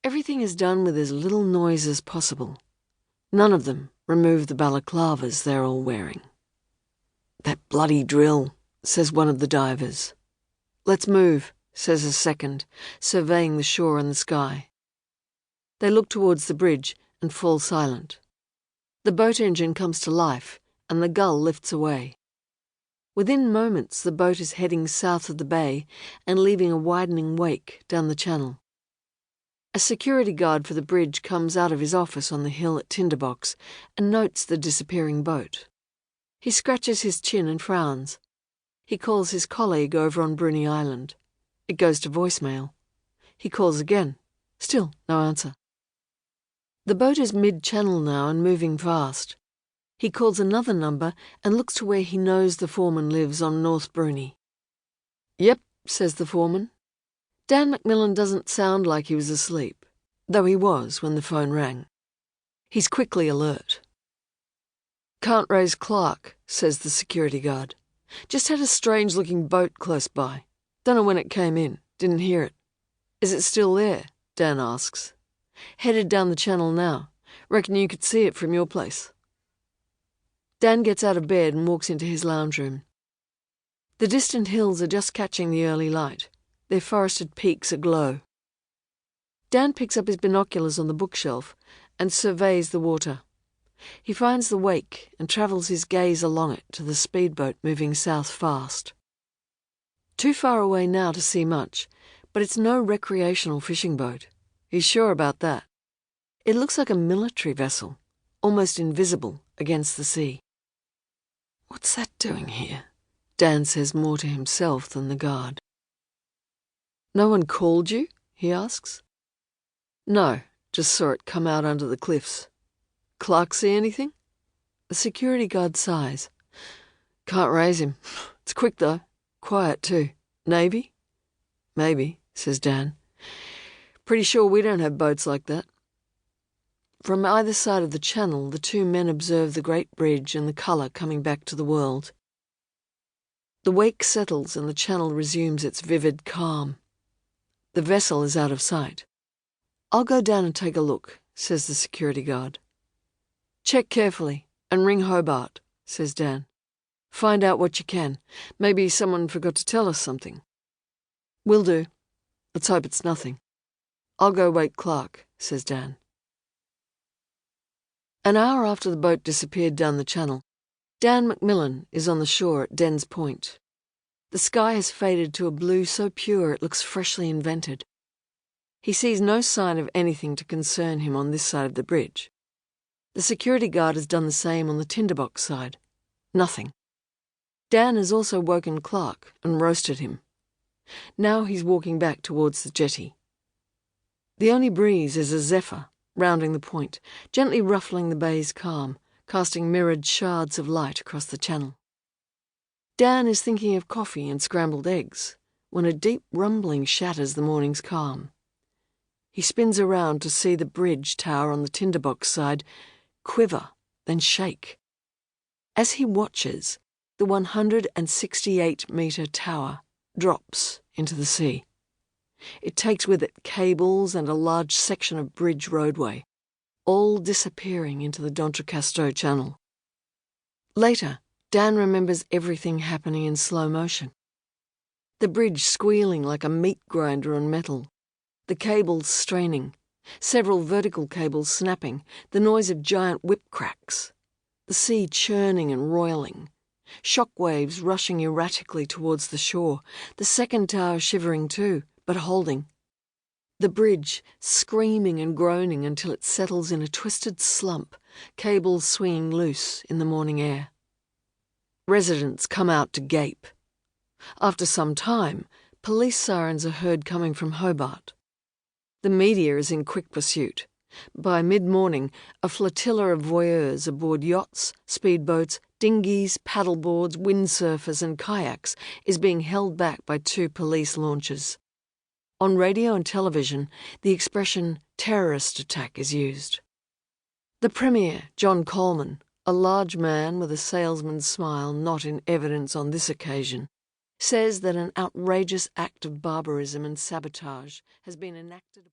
Everything is done with as little noise as possible. None of them remove the balaclavas they're all wearing. "That bloody drill," says one of the divers. "Let's move," says a second, surveying the shore and the sky. They look towards the bridge and fall silent. The boat engine comes to life, and the gull lifts away. Within moments, the boat is heading south of the bay and leaving a widening wake down the channel. A security guard for the bridge comes out of his office on the hill at Tinderbox and notes the disappearing boat. He scratches his chin and frowns. He calls his colleague over on Bruny Island. It goes to voicemail. He calls again. Still no answer. The boat is mid-channel now and moving fast. He calls another number and looks to where he knows the foreman lives on North Bruny. "Yep," says the foreman. Dan Macmillan doesn't sound like he was asleep, though he was when the phone rang. He's quickly alert. "Can't raise Clark," says the security guard. "Just had a strange-looking boat close by. Don't know when it came in. Didn't hear it." "Is it still there?" Dan asks. "Headed down the channel now. Reckon you could see it from your place." Dan gets out of bed and walks into his lounge room. The distant hills are just catching the early light, their forested peaks aglow. Dan picks up his binoculars on the bookshelf and surveys the water. He finds the wake and travels his gaze along it to the speedboat moving south fast. Too far away now to see much, but it's no recreational fishing boat. He's sure about that. It looks like a military vessel, almost invisible against the sea. "What's that doing here?" Dan says more to himself than the guard. "No one called you?" he asks. "No, just saw it come out under the cliffs." "Clark see anything?" The security guard sighs. "Can't raise him. It's quick, though. Quiet, too. Navy?" "Maybe," says Dan. "Pretty sure we don't have boats like that." From either side of the channel, the two men observe the great bridge and the colour coming back to the world. The wake settles and the channel resumes its vivid calm. The vessel is out of sight. "I'll go down and take a look," says the security guard. "Check carefully and ring Hobart," says Dan. "Find out what you can. Maybe someone forgot to tell us something." "Will do. Let's hope it's nothing." "I'll go wake Clark," says Dan. An hour after the boat disappeared down the channel, Dan Macmillan is on the shore at Den's Point. The sky has faded to a blue so pure it looks freshly invented. He sees no sign of anything to concern him on this side of the bridge. The security guard has done the same on the tinderbox side. Nothing. Dan has also woken Clark and roasted him. Now he's walking back towards the jetty. The only breeze is a zephyr, rounding the point, gently ruffling the bay's calm, casting mirrored shards of light across the channel. Dan is thinking of coffee and scrambled eggs, when a deep rumbling shatters the morning's calm. He spins around to see the bridge tower on the tinderbox side quiver, then shake. As he watches, the 168-metre tower drops into the sea. It takes with it cables and a large section of bridge roadway, all disappearing into the D'Entrecasteaux Channel. Later, Dan remembers everything happening in slow motion. The bridge squealing like a meat grinder on metal, the cables straining, several vertical cables snapping, the noise of giant whip cracks, the sea churning and roiling, shock waves rushing erratically towards the shore, the second tower shivering too, but holding. The bridge screaming and groaning until it settles in a twisted slump, cables swinging loose in the morning air. Residents come out to gape. After some time, police sirens are heard coming from Hobart. The media is in quick pursuit. By mid-morning, a flotilla of voyeurs aboard yachts, speedboats, dinghies, paddleboards, windsurfers and kayaks is being held back by 2 police launches. On radio and television, the expression terrorist attack is used. The Premier, John Coleman, a large man with a salesman's smile not in evidence on this occasion, says that an outrageous act of barbarism and sabotage has been enacted